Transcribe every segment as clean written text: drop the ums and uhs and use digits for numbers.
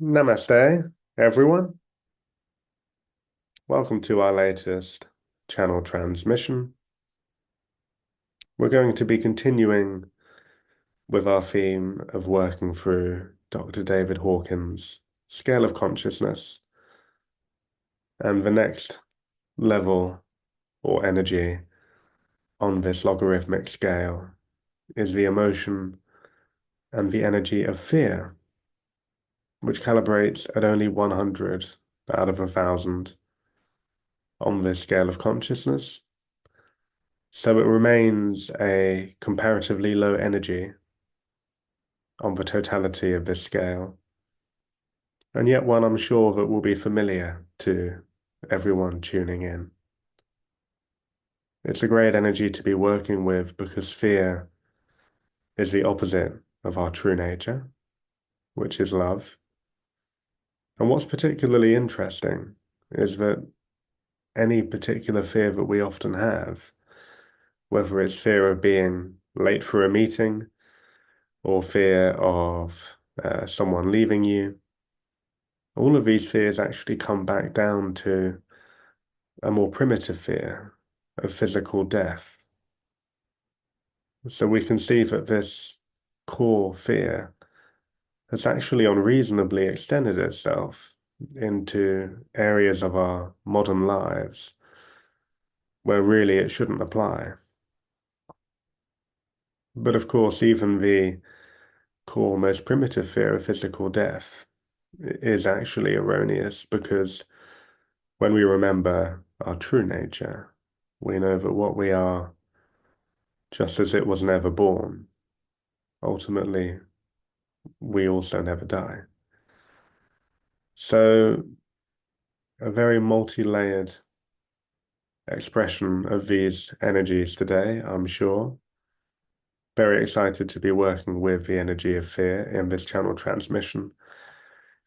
Namaste, everyone. Welcome to our latest channel transmission. We're going to be continuing with our theme of working through Dr. David Hawkins' scale of consciousness. And the next level or energy on this logarithmic scale is the emotion and the energy of fear, which calibrates at only 100 out of 1,000 on this scale of consciousness. So it remains a comparatively low energy on the totality of this scale, and yet one I'm sure that will be familiar to everyone tuning in. It's a great energy to be working with because fear is the opposite of our true nature, which is love. And what's particularly interesting is that any particular fear that we often have, whether it's fear of being late for a meeting or fear of someone leaving you, all of these fears actually come back down to a more primitive fear of physical death. So we can see that this core fear has actually unreasonably extended itself into areas of our modern lives where really it shouldn't apply. But of course, even the core, most primitive fear of physical death is actually erroneous because when we remember our true nature, we know that what we are, just as it was never born, ultimately, we also never die. So, a very multi-layered expression of these energies today, I'm sure. Very excited to be working with the energy of fear in this channel transmission.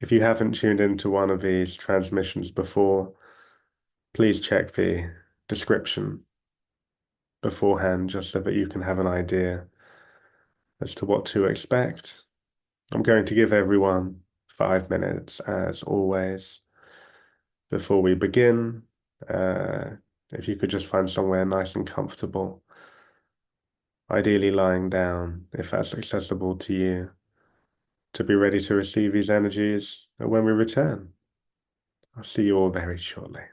If you haven't tuned into one of these transmissions before, please check the description beforehand just so that you can have an idea as to what to expect. I'm going to give everyone 5 minutes as always before we begin. Uh, if you could just find somewhere nice and comfortable, ideally lying down if that's accessible to you, to be ready to receive these energies when we return. I'll see you all very shortly.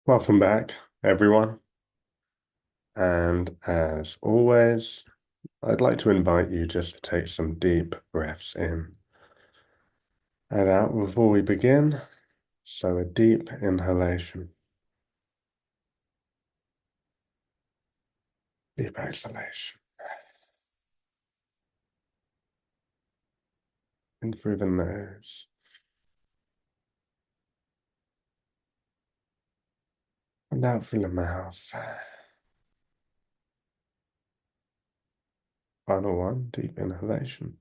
Welcome back, everyone. And as always, I'd like to invite you just to take some deep breaths in and out before we begin. So, a deep inhalation, deep exhalation, in through the nose and out through the mouth. Final one, deep inhalation.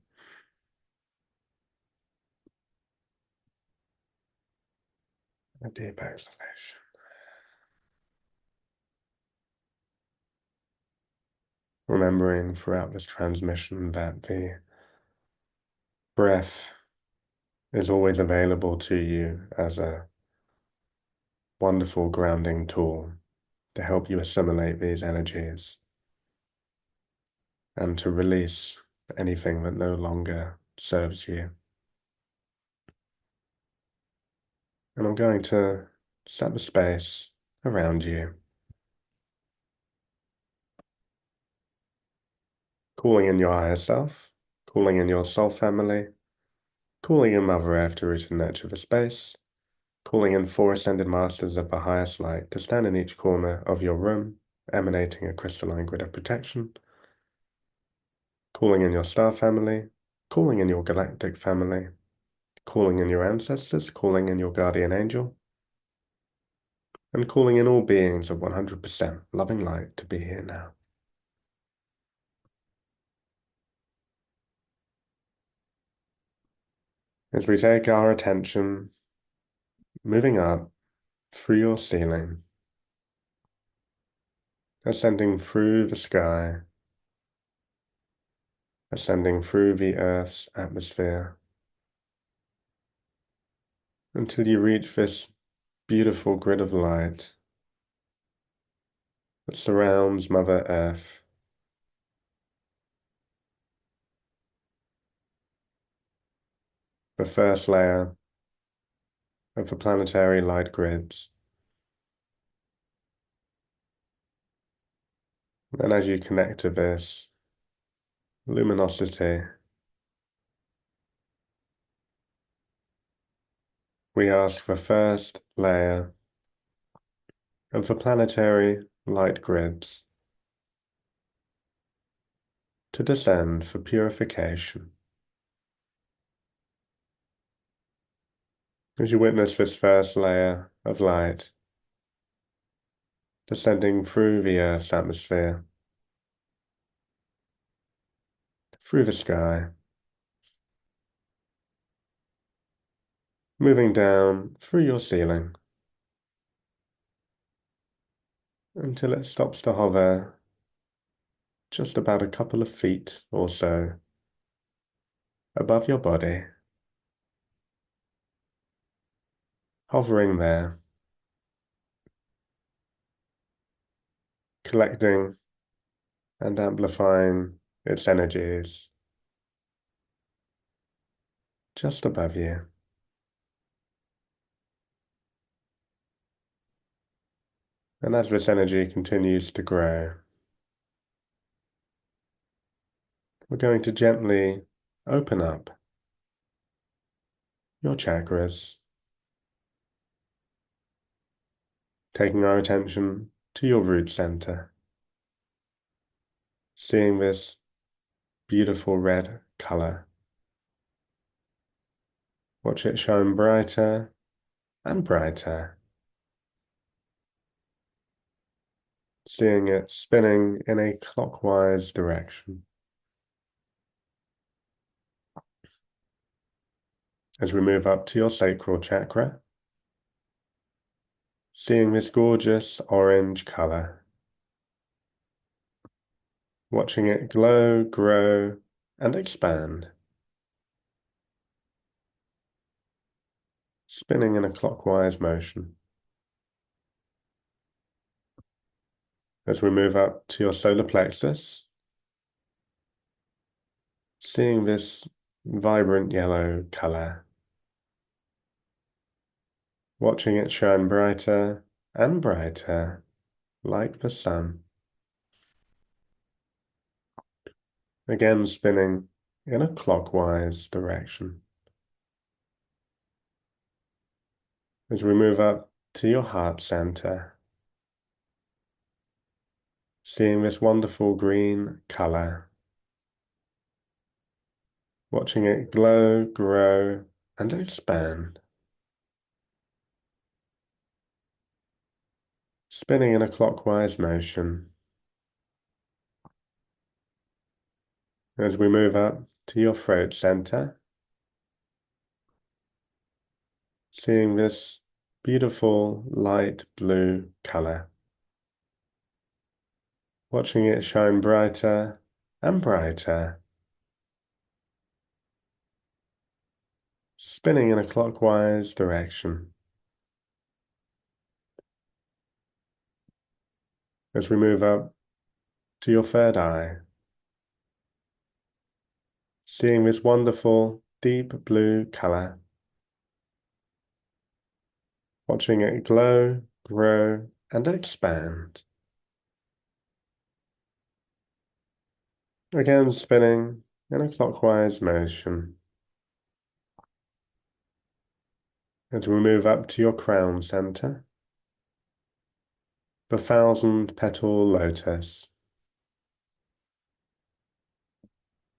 A deep exhalation. Remembering throughout this transmission that the breath is always available to you as a wonderful grounding tool to help you assimilate these energies and to release anything that no longer serves you. And I'm going to set the space around you, calling in your higher self, calling in your soul family, calling in Mother Earth to root and nurture the space, calling in four ascended masters of the highest light to stand in each corner of your room, emanating a crystalline grid of protection, calling in your star family, calling in your galactic family, calling in your ancestors, calling in your guardian angel, and calling in all beings of 100% loving light to be here now. As we take our attention, moving up through your ceiling, ascending through the sky, ascending through the Earth's atmosphere, until you reach this beautiful grid of light that surrounds Mother Earth. The first layer of the planetary light grids. And as you connect to this luminosity, we ask the first layer of the planetary light grids to descend for purification. As you witness this first layer of light descending through the Earth's atmosphere, through the sky, moving down through your ceiling until it stops to hover just about a couple of feet or so above your body, hovering there, collecting and amplifying its energies just above you. And as this energy continues to grow, we're going to gently open up your chakras, taking our attention to your root center, seeing this beautiful red color. Watch it shine brighter and brighter, seeing it spinning in a clockwise direction. As we move up to your sacral chakra, seeing this gorgeous orange color, watching it glow, grow, and expand, spinning in a clockwise motion. As we move up to your solar plexus, seeing this vibrant yellow color, watching it shine brighter and brighter, like the sun. Again, spinning in a clockwise direction. As we move up to your heart center, seeing this wonderful green color, watching it glow, grow, and expand. Spinning in a clockwise motion. As we move up to your throat center, seeing this beautiful light blue color, watching it shine brighter and brighter, spinning in a clockwise direction. As we move up to your third eye, seeing this wonderful deep blue color, watching it glow, grow, and expand. Again, spinning in a clockwise motion. As we move up to your crown center, the 1,000-petal lotus.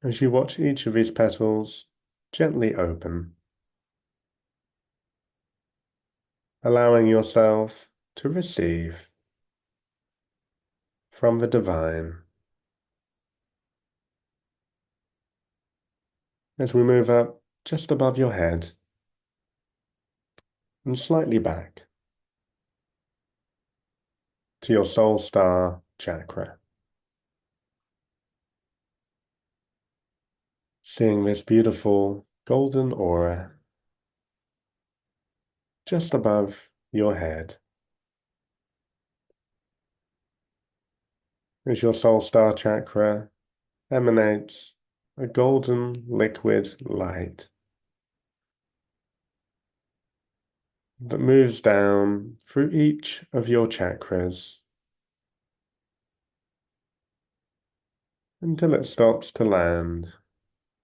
As you watch each of these petals gently open, allowing yourself to receive from the divine. As we move up just above your head and slightly back to your soul star chakra, seeing this beautiful golden aura just above your head. As your soul star chakra emanates a golden liquid light that moves down through each of your chakras until it stops to land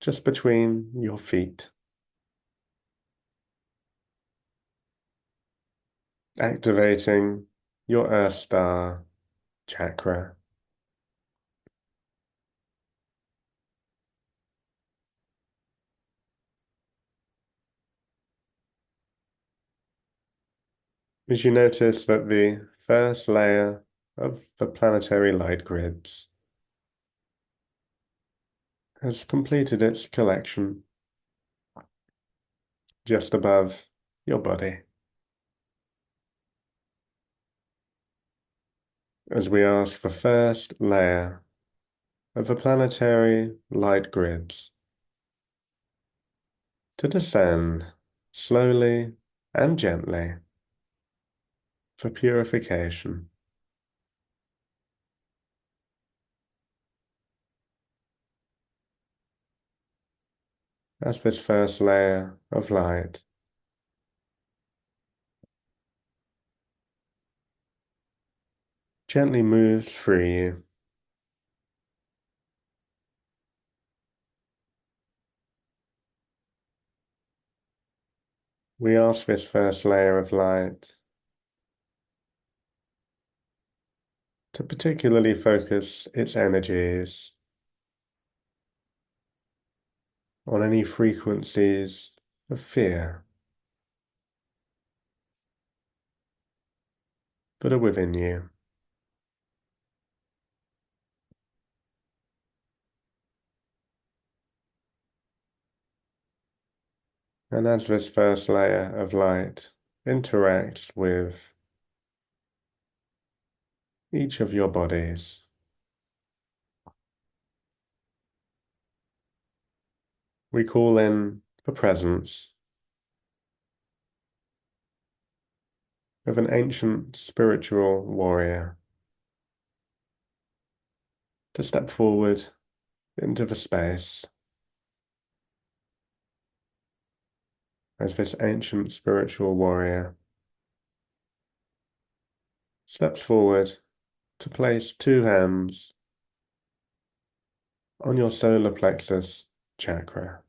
just between your feet, activating your Earth Star chakra. As you notice that the first layer of the planetary light grids has completed its collection just above your body. As we ask the first layer of the planetary light grids to descend slowly and gently for purification. As this first layer of light gently moves through you, we ask this first layer of light to particularly focus its energies on any frequencies of fear that are within you. And as this first layer of light interacts with each of your bodies, we call in the presence of an ancient spiritual warrior to step forward into the space. As this ancient spiritual warrior steps forward to place two hands on your solar plexus chakra.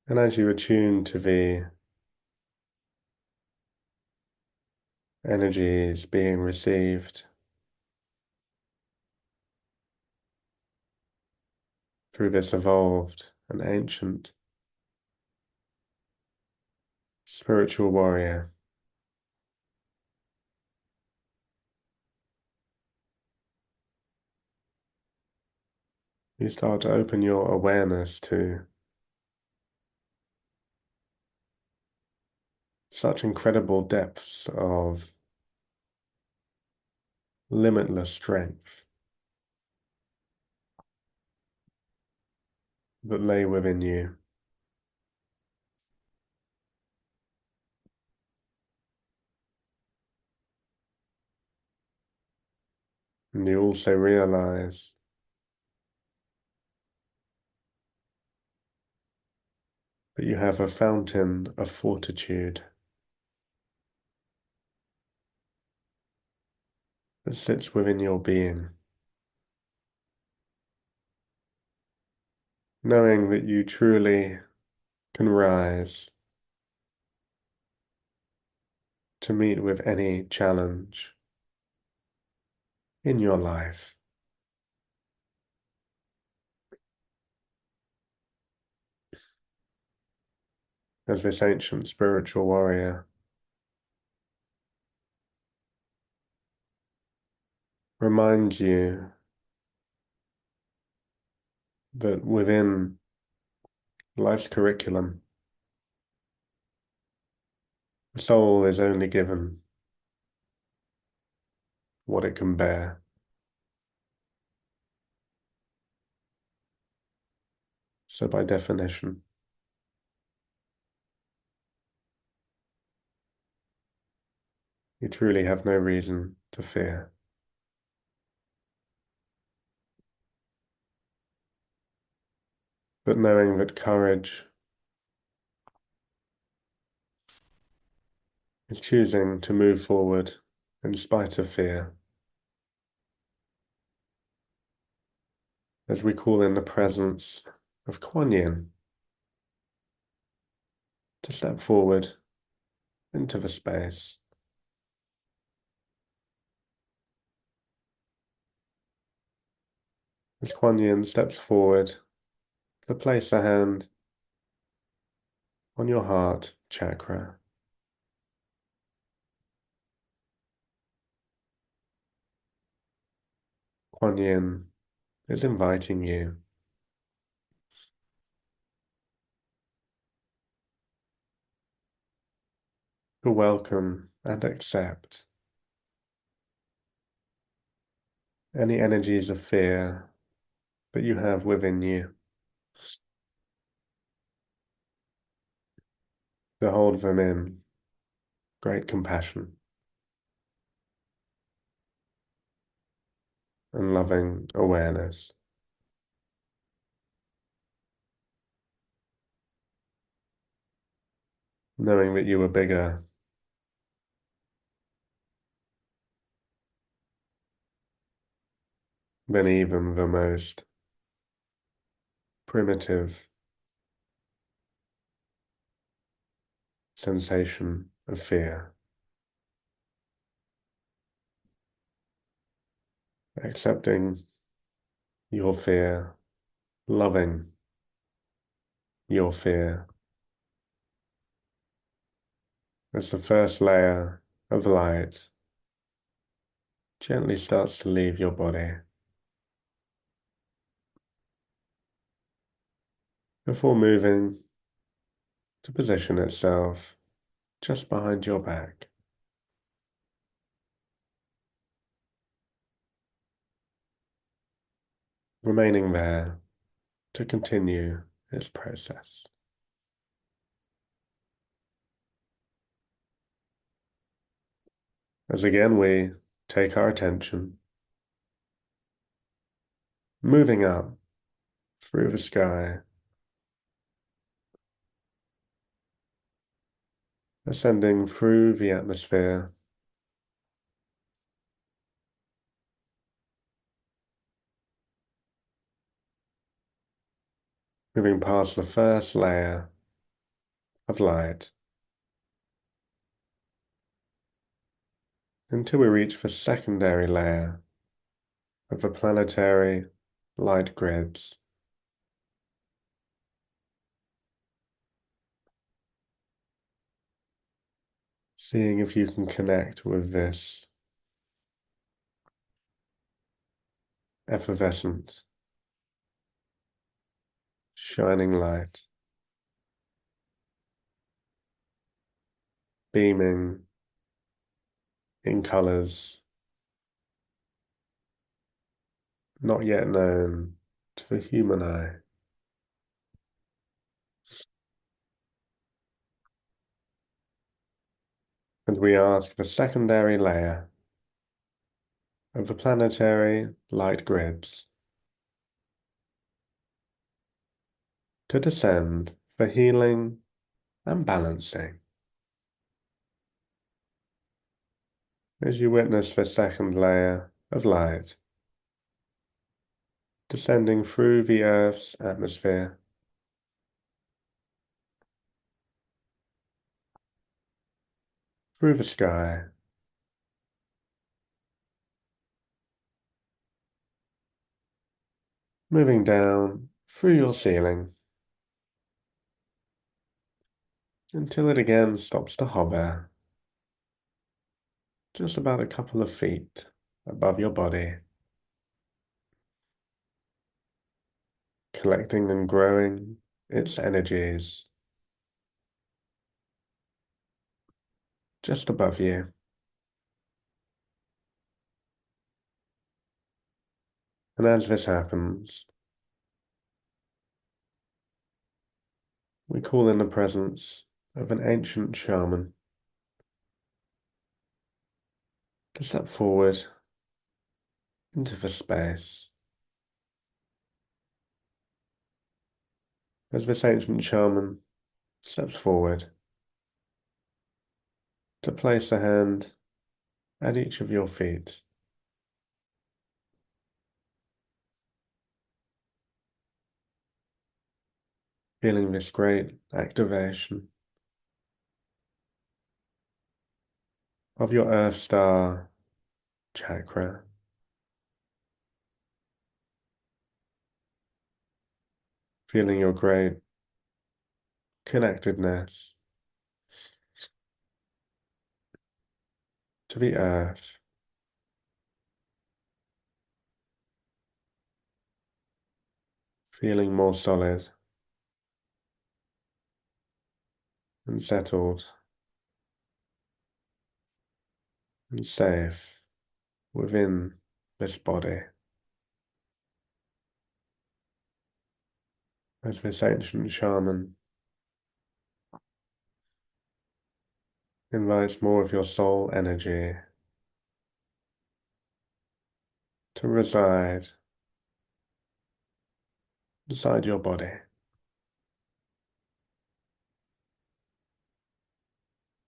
And as you attune to the energies being received through this evolved and ancient spiritual warrior, you start to open your awareness to such incredible depths of limitless strength that lay within you. And you also realize that you have a fountain of fortitude that sits within your being, knowing that you truly can rise to meet with any challenge in your life. As this ancient spiritual warrior reminds you that within life's curriculum, the soul is only given what it can bear. So by definition, you truly have no reason to fear. But knowing that courage is choosing to move forward in spite of fear, as we call in the presence of Kuan Yin to step forward into the space. As Kuan Yin steps forward to place a hand on your heart chakra, Kuan Yin is inviting you to welcome and accept any energies of fear that you have within you, to hold them in great compassion and loving awareness, knowing that you are bigger than even the most primitive sensation of fear. Accepting your fear, loving your fear as the first layer of light gently starts to leave your body before moving to position itself just behind your back, remaining there to continue its process. As again we take our attention moving up through the sky, ascending through the atmosphere, moving past the first layer of light until we reach the secondary layer of the planetary light grids. Seeing if you can connect with this effervescent, shining light, beaming in colors not yet known to the human eye. And we ask the secondary layer of the planetary light grids to descend for healing and balancing. As you witness the second layer of light descending through the Earth's atmosphere, through the sky, moving down through your ceiling until it again stops to hover just about a couple of feet above your body, collecting and growing its energies just above you. And as this happens, we call in the presence of an ancient shaman to step forward into the space. As this ancient shaman steps forward to place a hand at each of your feet, feeling this great activation of your Earth Star chakra, feeling your great connectedness to the Earth, feeling more solid and settled and safe within this body. As this ancient shaman invites more of your soul energy to reside inside your body,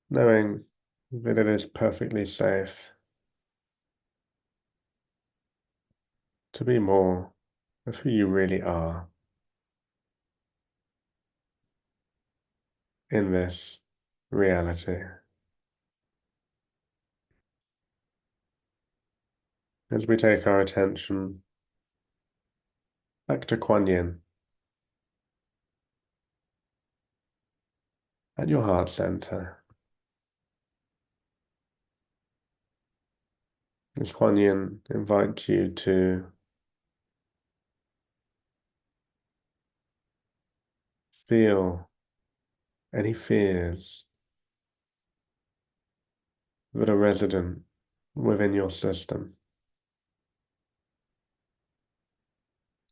knowing that it is perfectly safe to be more of who you really are in this reality. As we take our attention back to Kuan Yin at your heart center, as Kuan Yin invites you to feel any fears that are resident within your system,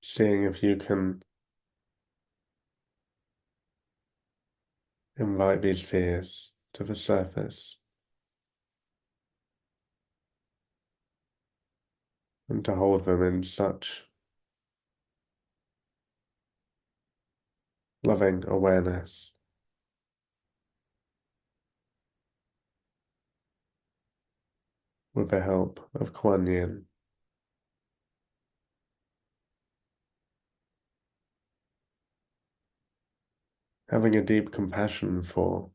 seeing if you can invite these fears to the surface and to hold them in such loving awareness, with the help of Kuan Yin. Having a deep compassion for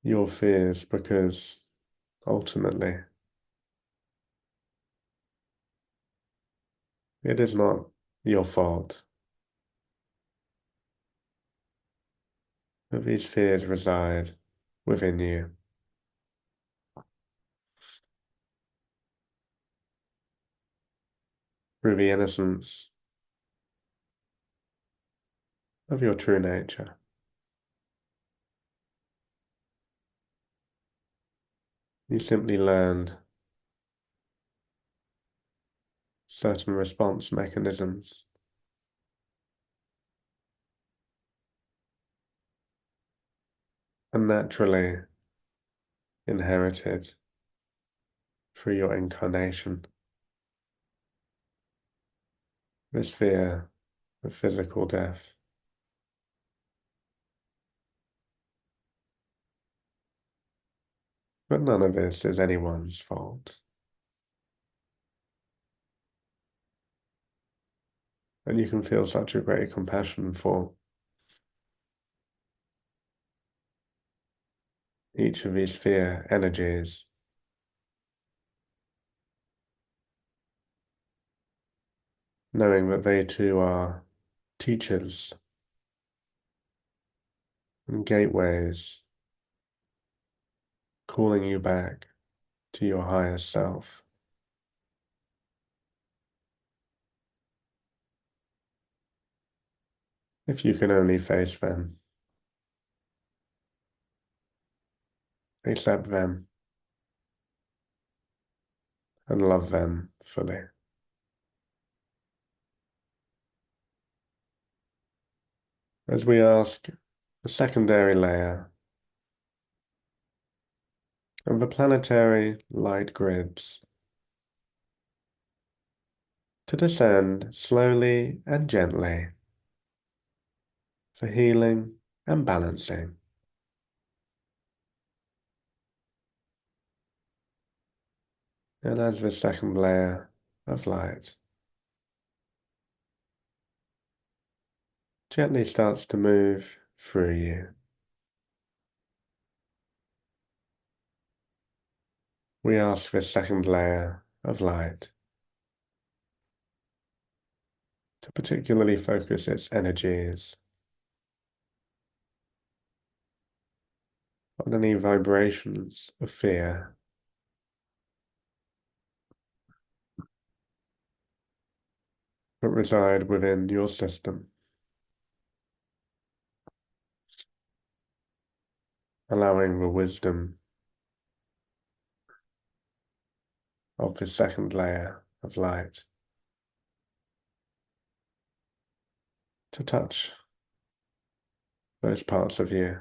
your fears because ultimately it is not your fault that these fears reside within you. Through the innocence of your true nature. You simply learned certain response mechanisms and naturally inherited through your incarnation. This fear of physical death. But none of this is anyone's fault. And you can feel such a great compassion for each of these fear energies, knowing that they too are teachers and gateways calling you back to your higher self. If you can only face them, accept them, and love them fully. As we ask the secondary layer of the planetary light grids to descend slowly and gently for healing and balancing. And as the second layer of light gently starts to move through you, we ask this second layer of light to particularly focus its energies on any vibrations of fear that reside within your system, allowing the wisdom of the second layer of light to touch those parts of you,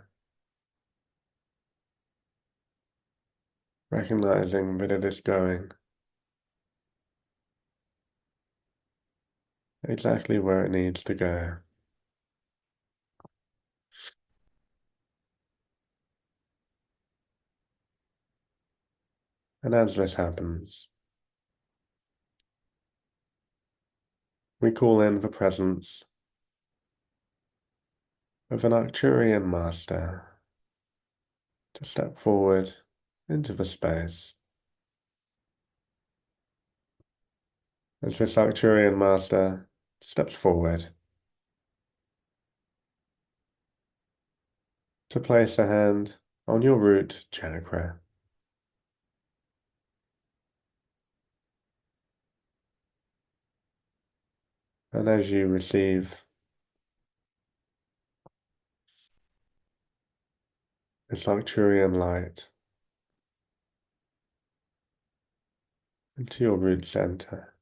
recognizing that it is going exactly where it needs to go. And as this happens, we call in the presence of an Arcturian master to step forward into the space. As this Arcturian master steps forward to place a hand on your root chakra. And as you receive this Arcturian light into your root center,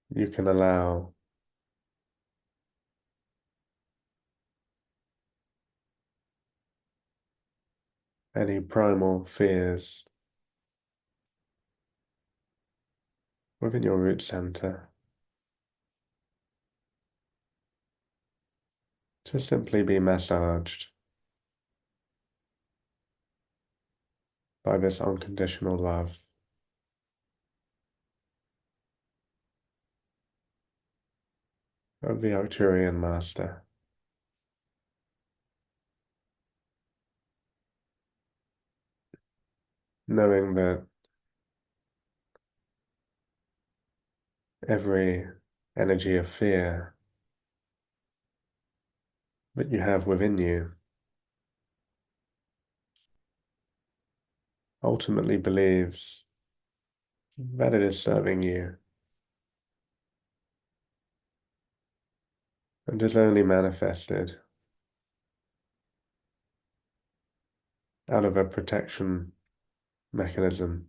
you can allow any primal fears within your root center to simply be massaged by this unconditional love of the Arcturian Master, knowing that every energy of fear that you have within you ultimately believes that it is serving you and is only manifested out of a protection mechanism,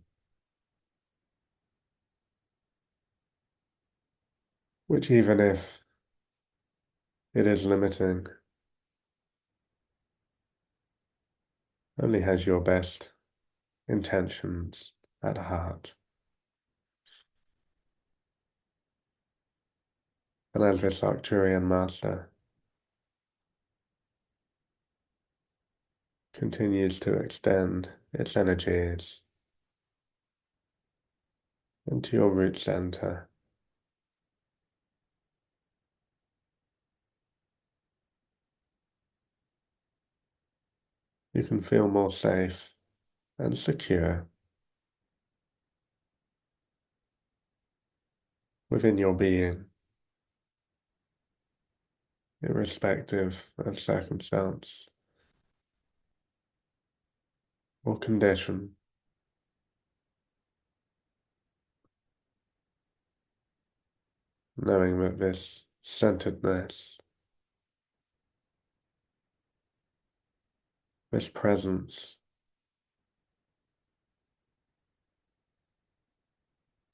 which, even if it is limiting, only has your best intentions at heart. And as this Arcturian Master continues to extend its energies into your root center, you can feel more safe and secure within your being, irrespective of circumstance or condition, knowing that this centeredness, this presence,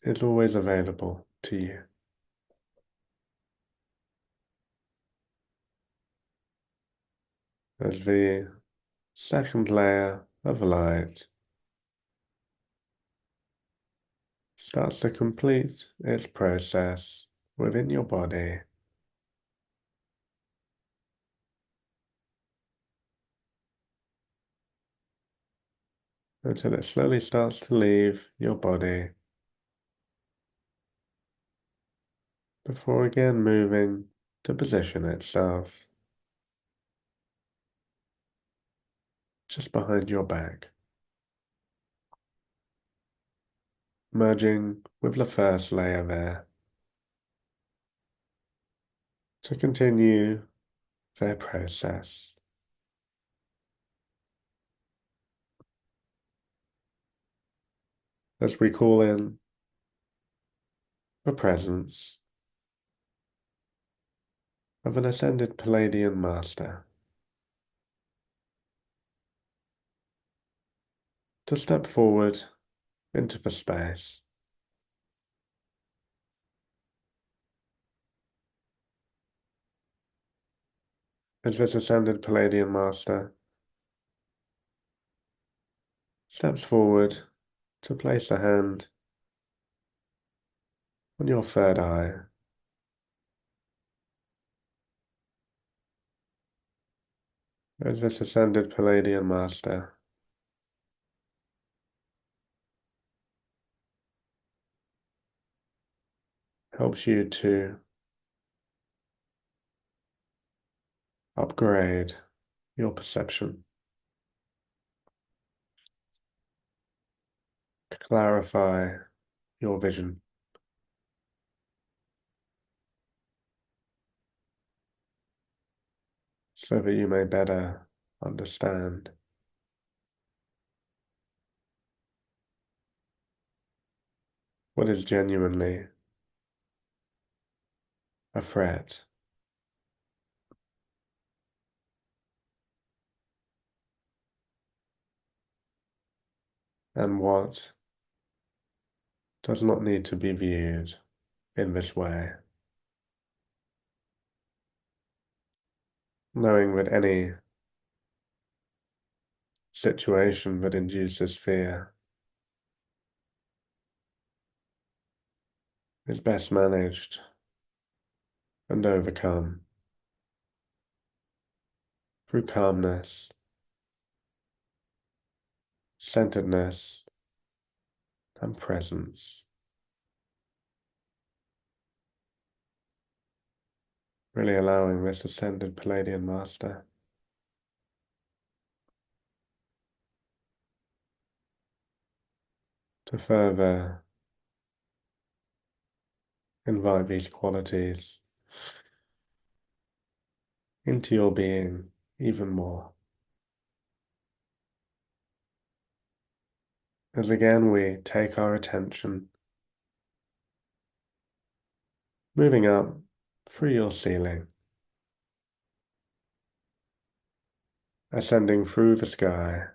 is always available to you. As the second layer of light starts to complete its process within your body, until it slowly starts to leave your body, before again moving to position itself just behind your back, merging with the first layer there to continue their process. As we call in the presence of an ascended Palladian master to step forward into the space. As this ascended Palladian master steps forward to place a hand on your third eye, as this ascended Palladian master helps you to upgrade your perception, to clarify your vision, so that you may better understand what is genuinely a threat and what does not need to be viewed in this way, knowing that any situation that induces fear is best managed and overcome through calmness, centeredness, and presence, really allowing this ascended Palladian master to further invite these qualities into your being even more. As again we take our attention, moving up through your ceiling, ascending through the sky,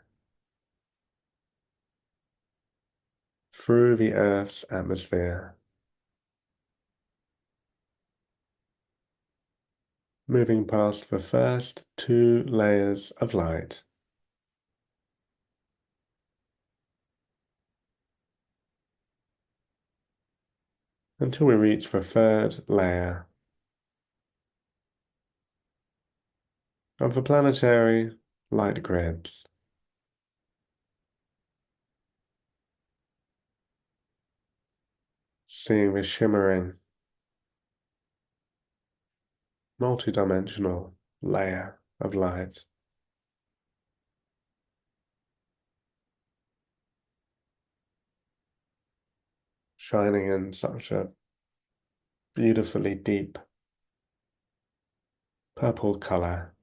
through the Earth's atmosphere, moving past the first two layers of light, until we reach the third layer of the planetary light grids. Seeing the shimmering, multidimensional layer of light, shining in such a beautifully deep purple color.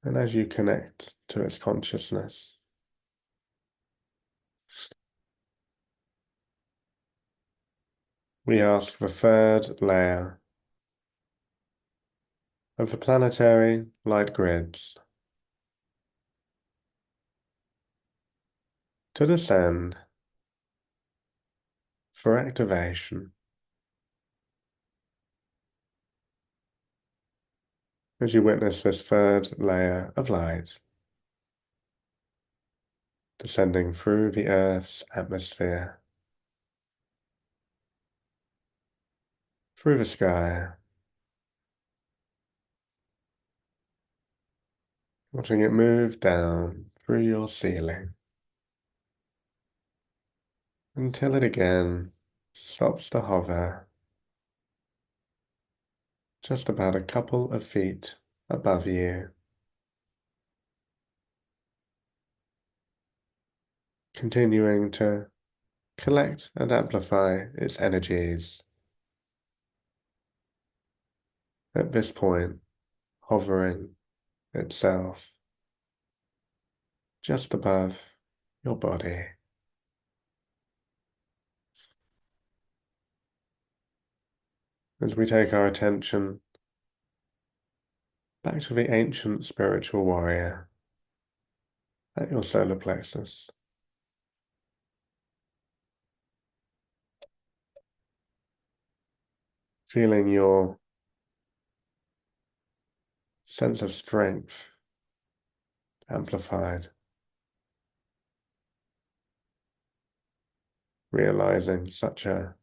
And as you connect to its consciousness, we ask the third layer of the planetary light grids to descend for activation. As you witness this third layer of light descending through the Earth's atmosphere, through the sky, watching it move down through your ceiling until it again stops to hover just about a couple of feet above you, continuing to collect and amplify its energies. At this point, hovering itself just above your body. As we take our attention back to the ancient spiritual warrior at your solar plexus, feeling your sense of strength amplified, realizing such a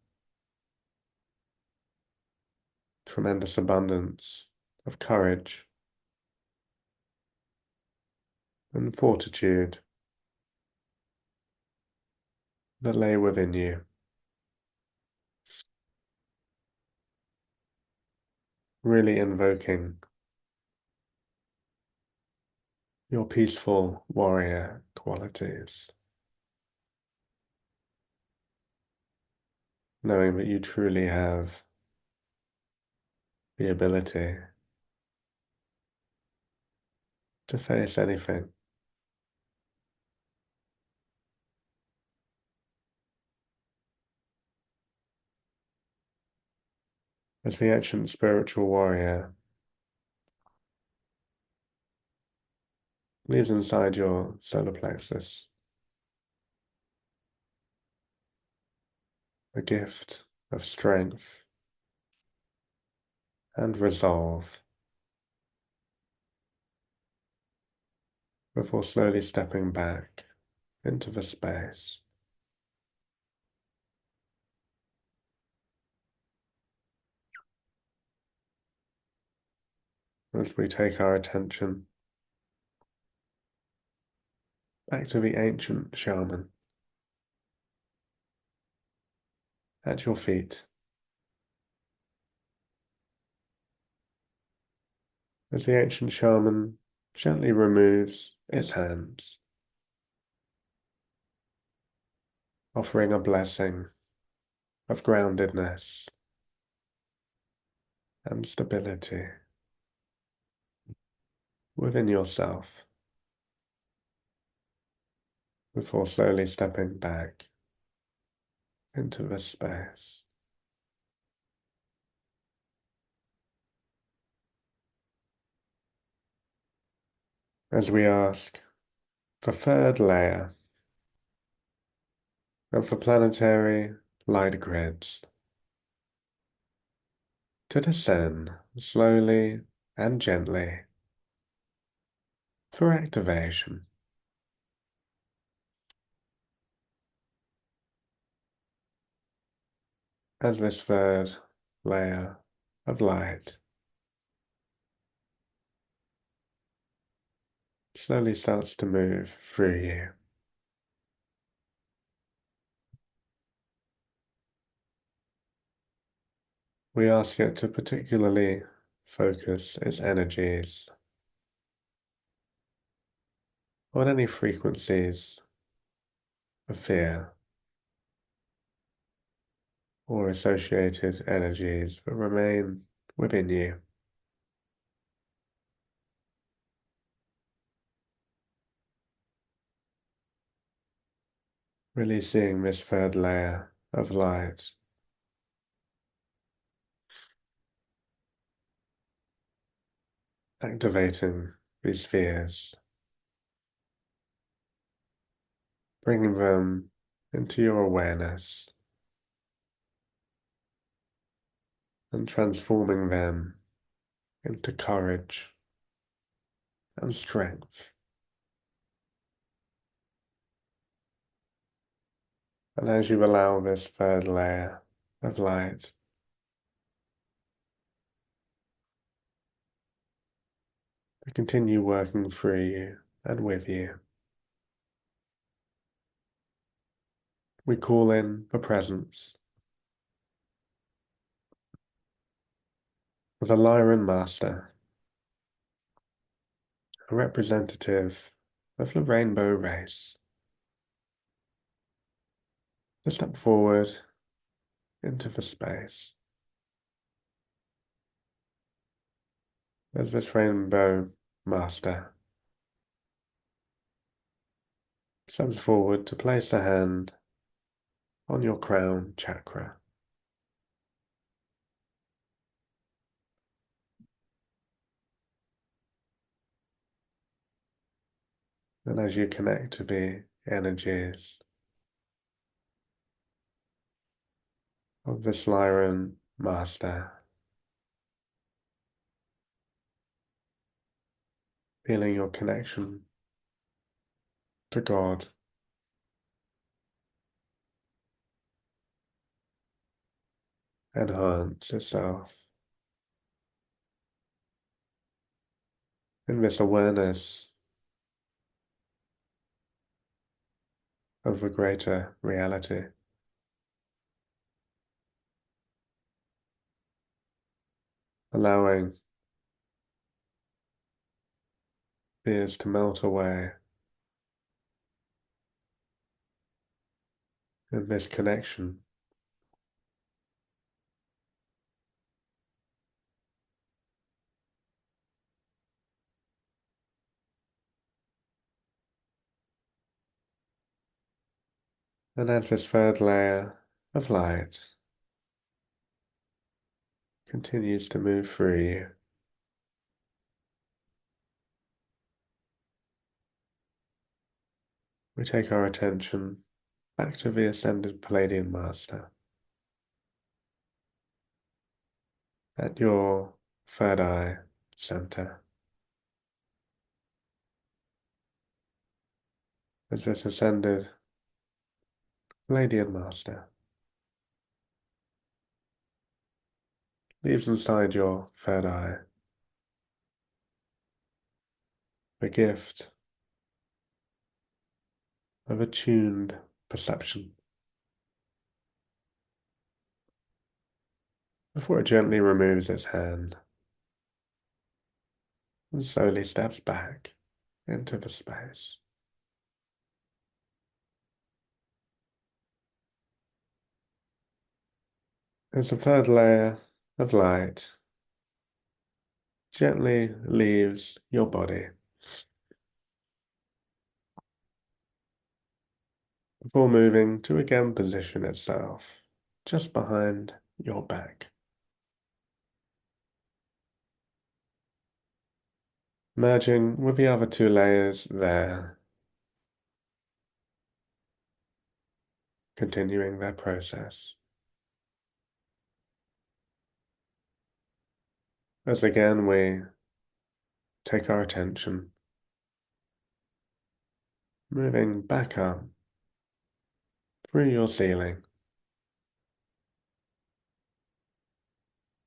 tremendous abundance of courage and fortitude that lay within you. Really invoking your peaceful warrior qualities, knowing that you truly have the ability to face anything. As the ancient spiritual warrior lives inside your solar plexus, a gift of strength and resolve before slowly stepping back into the space. As we take our attention back to the ancient shaman at your feet, as the ancient shaman gently removes its hands, offering a blessing of groundedness and stability within yourself before slowly stepping back into the space. As we ask the third layer of the planetary light grids to descend slowly and gently for activation. As this third layer of light slowly starts to move through you, we ask it to particularly focus its energies on any frequencies of fear or associated energies that remain within you. Really seeing this third layer of light activating these fears, bringing them into your awareness and transforming them into courage and strength. And as you allow this third layer of light to continue working through you and with you, we call in the presence of a Lyran Master, a representative of the rainbow race, to step forward into the space. As this rainbow master steps forward to place a hand on your crown chakra. And as you connect to the energies of this Lyran Master, feeling your connection to God enhance itself in this awareness of a greater reality, allowing fears to melt away in this connection. And as this third layer of light continues to move through you, we take our attention back to the Ascended Palladian Master at your third eye center. as this ascended Palladian Master leaves inside your third eye the gift of attuned perception before it gently removes its hand and slowly steps back into the space. As the third layer of light gently leaves your body before moving to again position itself just behind your back. Merging with the other two layers there, continuing their process. As again we take our attention, moving back up through your ceiling,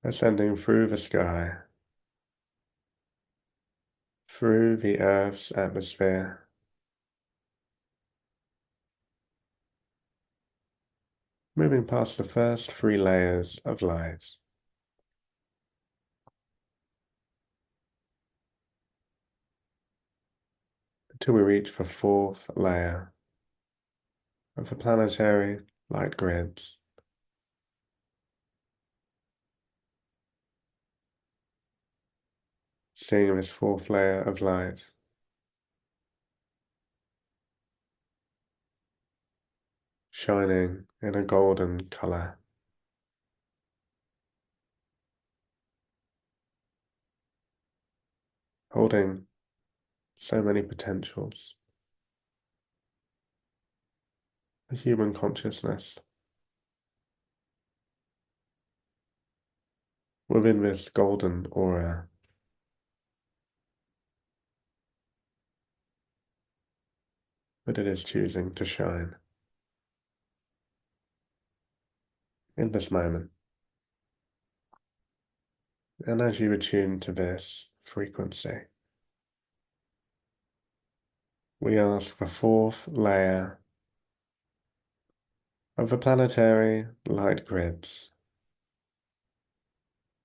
ascending through the sky, through the Earth's atmosphere, moving past the first three layers of light, until we reach the fourth layer of the planetary light grids. Seeing this fourth layer of light shining in a golden color, holding so many potentials. The human consciousness within this golden aura, but it is choosing to shine in this moment. And as you attune to this frequency, we ask the fourth layer of the planetary light grids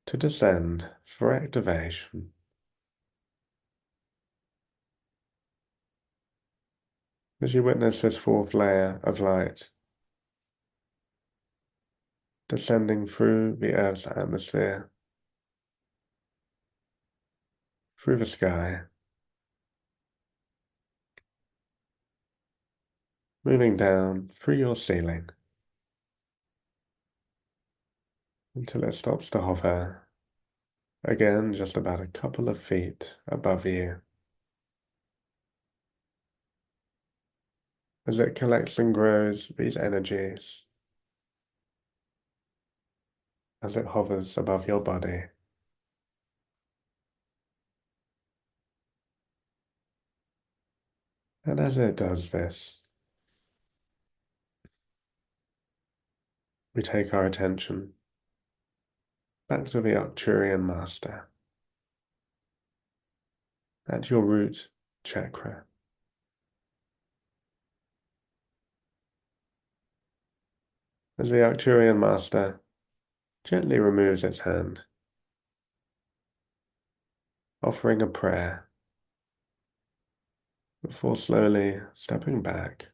to descend for activation. As you witness this fourth layer of light descending through the Earth's atmosphere, through the sky, moving down through your ceiling until it stops to hover again just about a couple of feet above you. As it collects and grows these energies, as it hovers above your body. And as it does this, we take our attention back to the Arcturian Master at your root chakra. As the Arcturian Master gently removes its hand, offering a prayer before slowly stepping back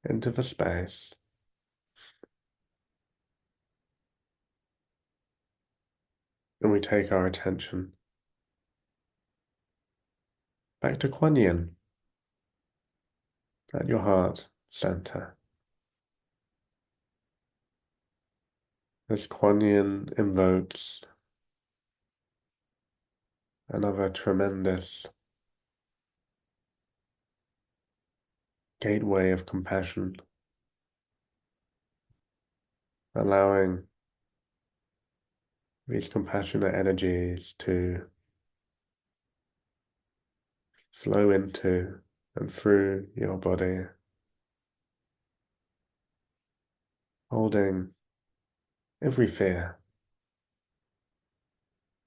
into the space, and we take our attention back to Kuan Yin at your heart center. As Kuan Yin invokes another tremendous gateway of compassion, allowing these compassionate energies to flow into and through your body, holding every fear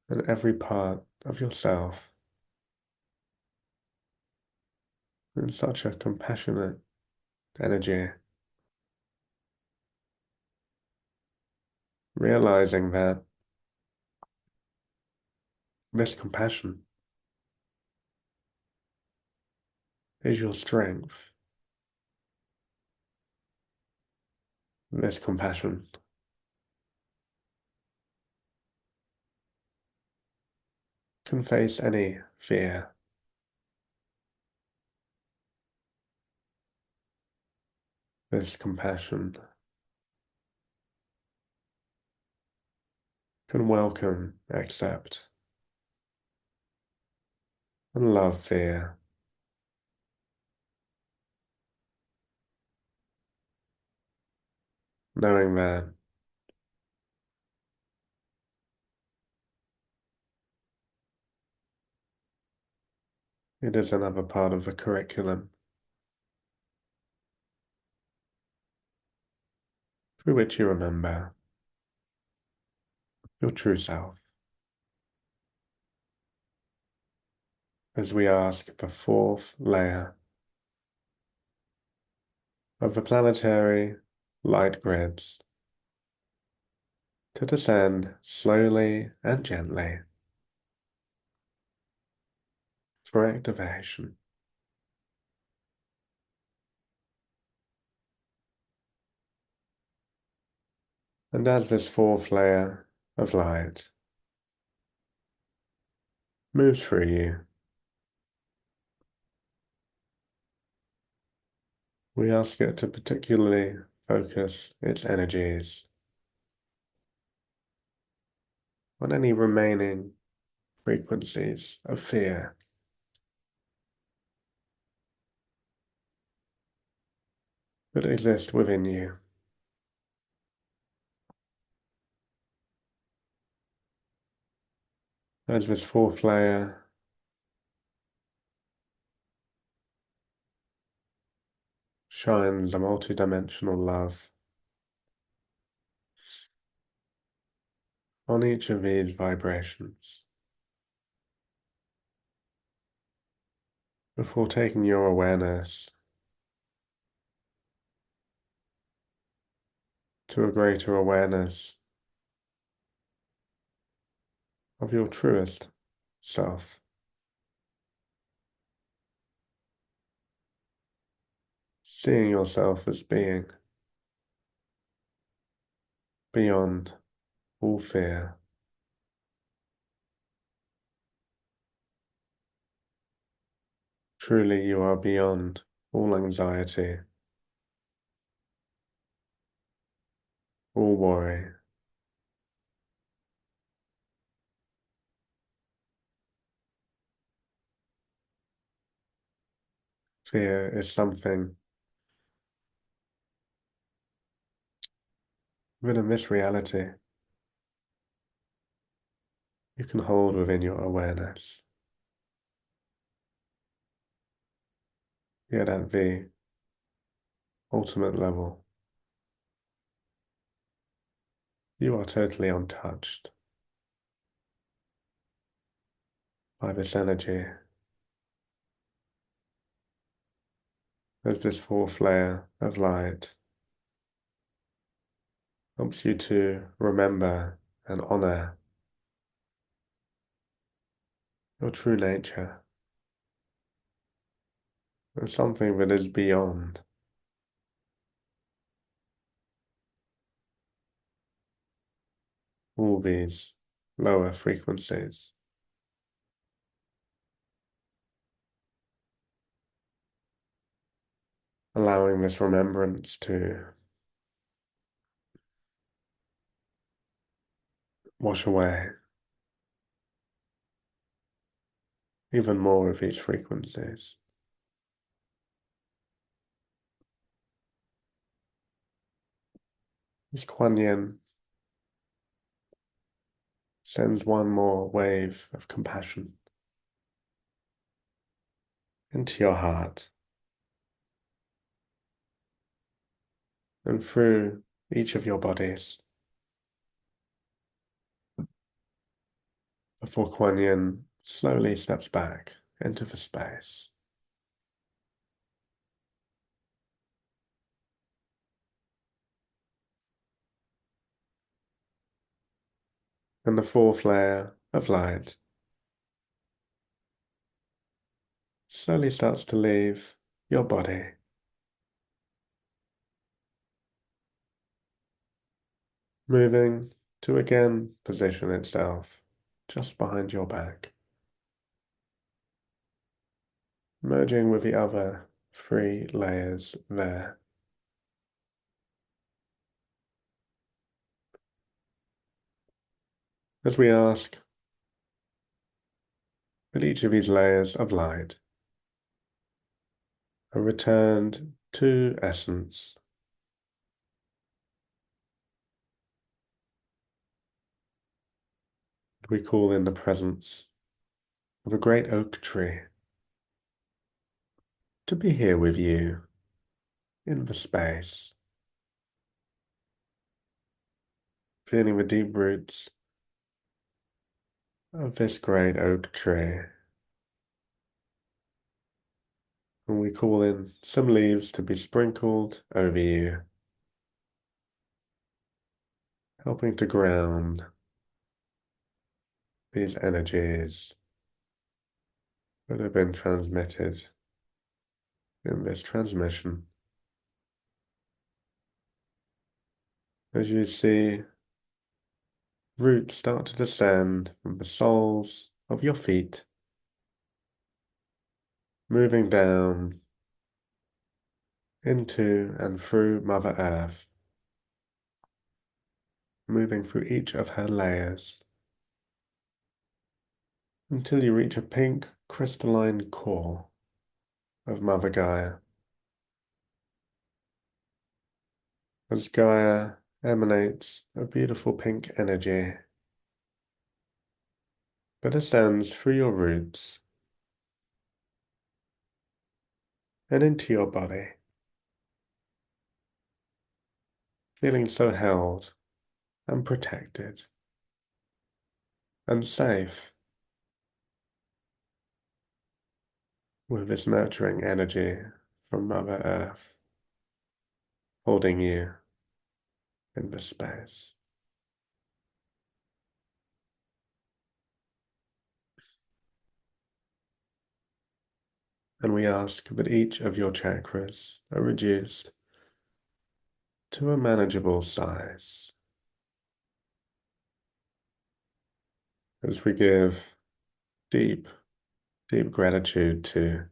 and every part of yourself in such a compassionate energy, realizing that this compassion is your strength. This compassion can face any fear. This compassion can welcome, accept, and love fear, knowing that it is another part of the curriculum through which you remember your true self. As we ask the fourth layer of the planetary light grids to descend slowly and gently for activation. And as this fourth layer of light moves through you, we ask it to particularly focus its energies on any remaining frequencies of fear that exist within you. As this fourth layer shines a multidimensional love on each of these vibrations, before taking your awareness to a greater awareness of your truest self, seeing yourself as being beyond all fear. Truly, you are beyond all anxiety, all worry. Fear is something that in this reality you can hold within your awareness. Yet at the ultimate level, you are totally untouched by this energy, as this fourth layer of light helps you to remember and honor your true nature as something that is beyond all these lower frequencies, allowing this remembrance to wash away even more of these frequencies. As Kuan Yin sends one more wave of compassion into your heart, and through each of your bodies before Kuan Yin slowly steps back into the space. And the fourth layer of light slowly starts to leave your body, moving to again position itself just behind your back, merging with the other three layers there. As we ask that each of these layers of light are returned to essence, we call in the presence of a great oak tree to be here with you in the space, feeling the deep roots of this great oak tree. And we call in some leaves to be sprinkled over you, helping to ground these energies that have been transmitted in this transmission. As you see roots start to descend from the soles of your feet, moving down into and through Mother Earth, moving through each of her layers until you reach a pink crystalline core of Mother Gaia. As Gaia emanates a beautiful pink energy that ascends through your roots and into your body, feeling so held and protected and safe with this nurturing energy from Mother Earth, holding you in this space. And we ask that each of your chakras are reduced to a manageable size as we give deep, deep gratitude to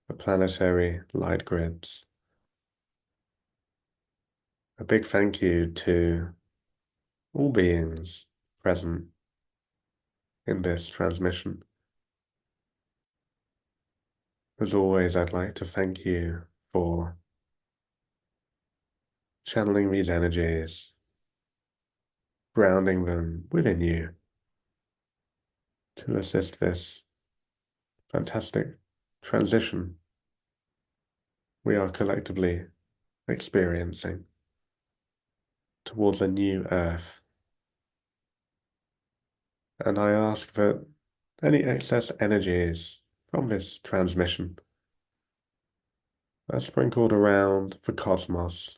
the planetary light grids. A big thank you to all beings present in this transmission. As always, I'd like to thank you for channeling these energies, grounding them within you to assist this fantastic transition we are collectively experiencing towards a new earth. And I ask that any excess energies from this transmission are sprinkled around the cosmos,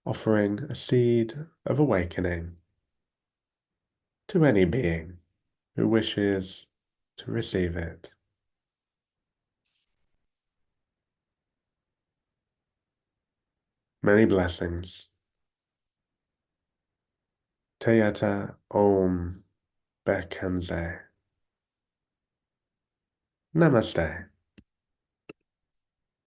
offering a seed of awakening to any being who wishes to receive it. Many blessings. Teyata Om Bekanze. Namaste.